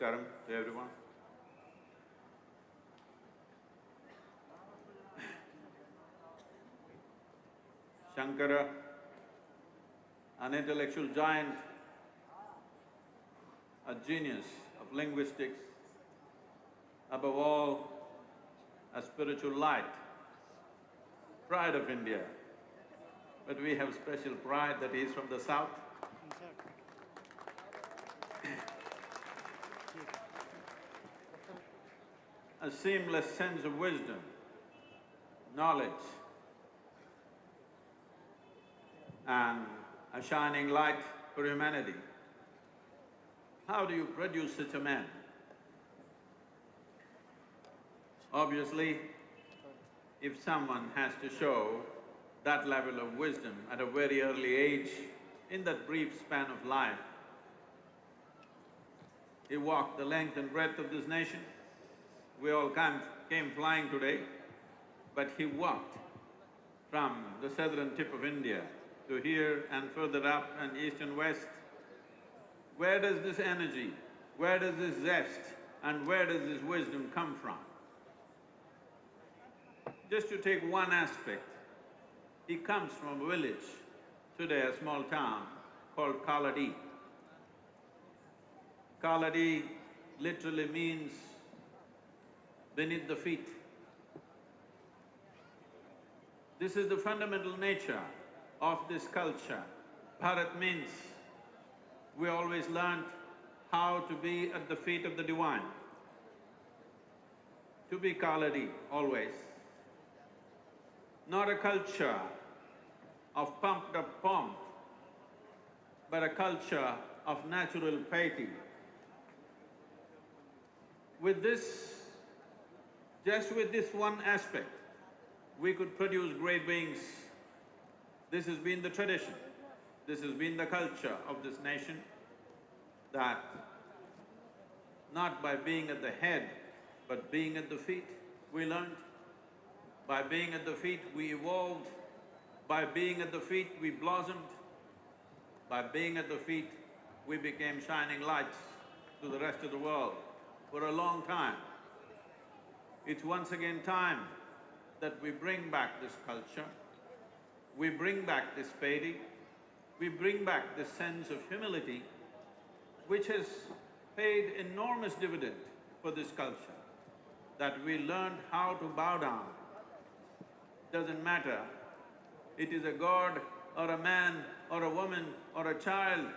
Namaskaram to everyone. Shankara, an intellectual giant, a genius of linguistics, above all, a spiritual light, pride of India. But we have special pride that he is from the south. A seamless sense of wisdom, knowledge, and a shining light for humanity. How do you produce such a man? Obviously, if someone has to show that level of wisdom at a very early age, in that brief span of life, he walked the length and breadth of this nation. We all came flying today, but he walked from the southern tip of India to here and further up and east and west. Where does this energy, where does this zest and where does this wisdom come from? Just to take one aspect, he comes from a village, today a small town called Kaladi. Kaladi literally means beneath the feet. This is the fundamental nature of this culture. Bharat means we always learnt how to be at the feet of the divine, to be Kaladi always. Not a culture of pumped up pomp, but a culture of natural piety. With this, just with this one aspect, we could produce great beings. This has been the tradition, this has been the culture of this nation, that not by being at the head, but being at the feet, we learned. By being at the feet, we evolved. By being at the feet, we blossomed. By being at the feet, we became shining lights to the rest of the world for a long time. It's once again time that we bring back this culture, we bring back this piety, we bring back this sense of humility, which has paid enormous dividend for this culture, that we learned how to bow down. Doesn't matter, it is a god or a man or a woman or a child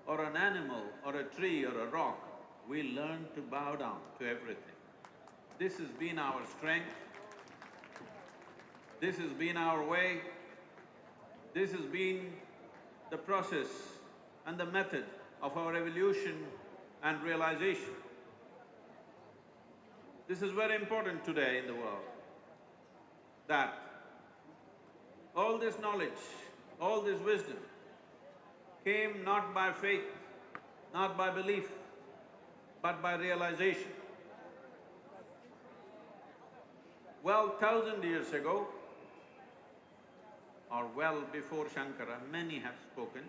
or an animal or a tree or a rock, we learn to bow down to everything. This has been our strength, this has been our way, this has been the process and the method of our evolution and realization. This is very important today in the world, that all this knowledge, all this wisdom came not by faith, not by belief, but by realization. Well, 1,000 years ago, or well before Shankara, many have spoken,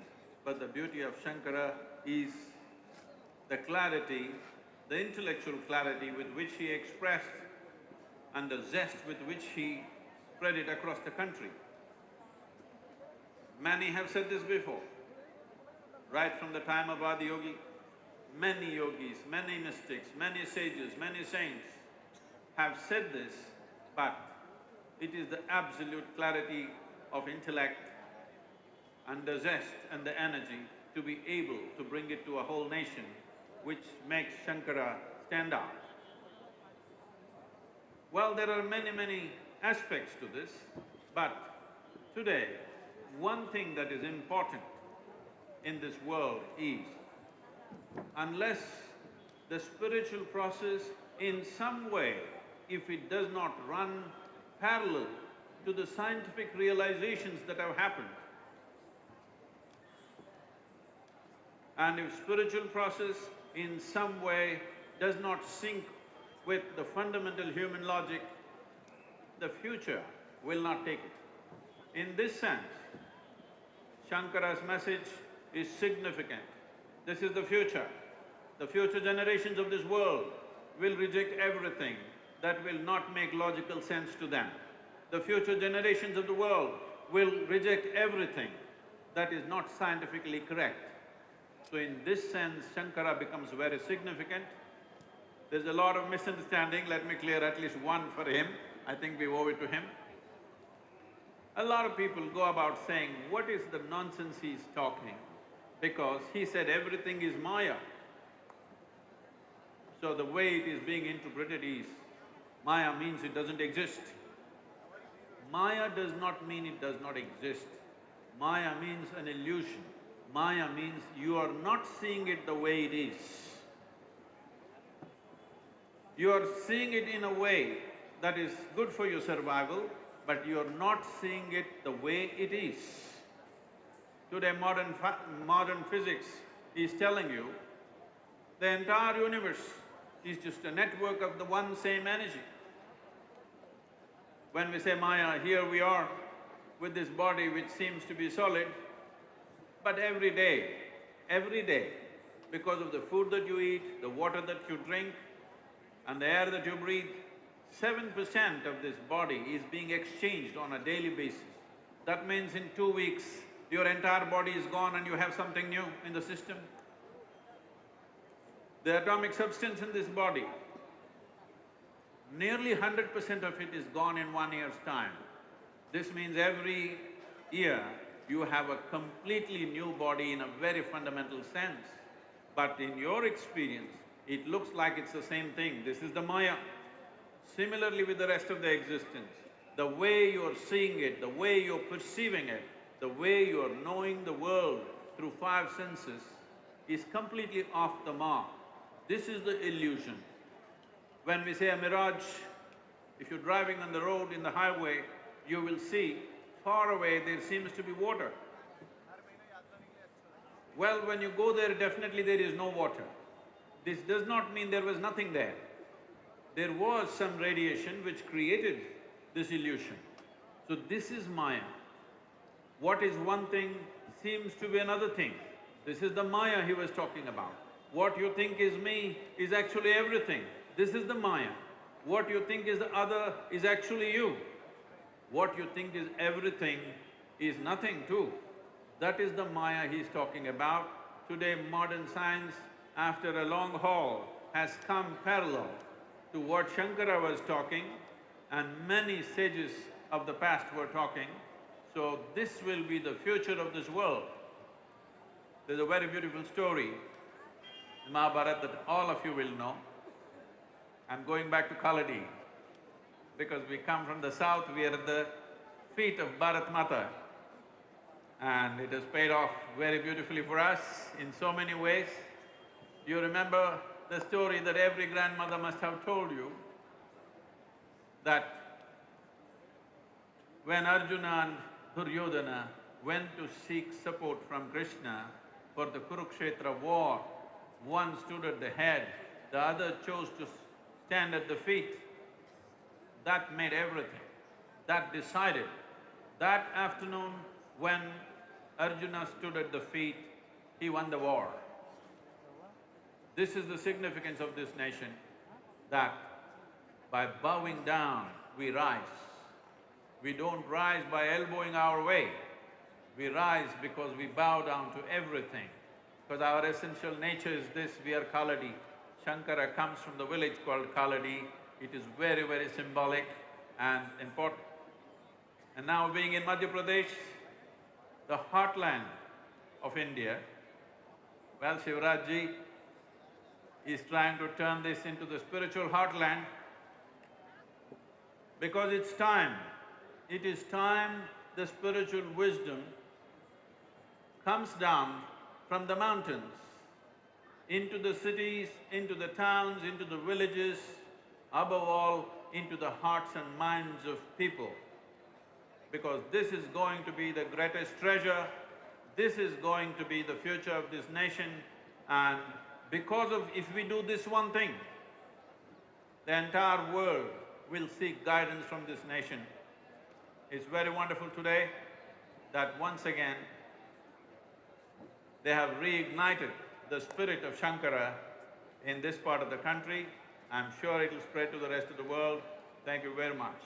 but the beauty of Shankara is the clarity, the intellectual clarity with which he expressed and the zest with which he spread it across the country. Many have said this before. Right from the time of Adi Yogi, many yogis, many mystics, many sages, many saints have said this, but it is the absolute clarity of intellect and the zest and the energy to be able to bring it to a whole nation, which makes Shankara stand out. Well, there are many aspects to this, but today, one thing that is important in this world is, unless the spiritual process in some way, if it does not run parallel to the scientific realizations that have happened, and if spiritual process in some way does not sync with the fundamental human logic, the future will not take it. In this sense, Shankara's message is significant. This is the future. The future generations of this world will reject everything that will not make logical sense to them. The future generations of the world will reject everything that is not scientifically correct. So in this sense, Shankara becomes very significant. There's a lot of misunderstanding, let me clear at least one for him, I think we owe it to him. A lot of people go about saying, what is the nonsense he's talking? Because he said everything is Maya. So the way it is being interpreted is, Maya means it doesn't exist. Maya does not mean it does not exist. Maya means an illusion. Maya means you are not seeing it the way it is. You are seeing it in a way that is good for your survival, but you are not seeing it the way it is. Today modern physics is telling you the entire universe is just a network of the one same energy. When we say Maya, here we are with this body which seems to be solid, but every day, because of the food that you eat, the water that you drink and the air that you breathe, 7% of this body is being exchanged on a daily basis. That means in 2 weeks, your entire body is gone and you have something new in the system. The atomic substance in this body, nearly 100% of it is gone in 1 year's time. This means every year you have a completely new body in a very fundamental sense. But in your experience, it looks like it's the same thing. This is the Maya. Similarly with the rest of the existence, the way you're seeing it, the way you're perceiving it, the way you're knowing the world through 5 senses is completely off the mark. This is the illusion. When we say a mirage, if you're driving on the road in the highway, you will see far away there seems to be water. Well, when you go there, definitely there is no water. This does not mean there was nothing there. There was some radiation which created this illusion. So this is Maya. What is one thing seems to be another thing. This is the Maya he was talking about. What you think is me is actually everything. This is the Maya. What you think is the other is actually you. What you think is everything is nothing too. That is the Maya he's talking about. Today modern science, after a long haul, has come parallel to what Shankara was talking and many sages of the past were talking. So this will be the future of this world. There's a very beautiful story in Mahabharata that all of you will know. I'm going back to Kaladi because we come from the south, we are at the feet of Bharat Mata, and it has paid off very beautifully for us in so many ways. You remember the story that every grandmother must have told you, that when Arjuna and Duryodhana went to seek support from Krishna for the Kurukshetra war, one stood at the head, the other chose to stand at the feet. That made everything. That decided. That afternoon, when Arjuna stood at the feet, he won the war. This is the significance of this nation, that by bowing down, we rise. We don't rise by elbowing our way. We rise because we bow down to everything. Because our essential nature is this, we are Kaladi. Shankara comes from the village called Kaladi. It is very, very symbolic and important. And now being in Madhya Pradesh, the heartland of India, well, Shivraj ji is trying to turn this into the spiritual heartland because it's time. It is time the spiritual wisdom comes down from the mountains into the cities, into the towns, into the villages, above all, into the hearts and minds of people. Because this is going to be the greatest treasure, this is going to be the future of this nation, and because of… if we do this one thing, the entire world will seek guidance from this nation. It's very wonderful today that once again they have reignited the spirit of Shankara in this part of the country. I'm sure it'll spread to the rest of the world. Thank you very much.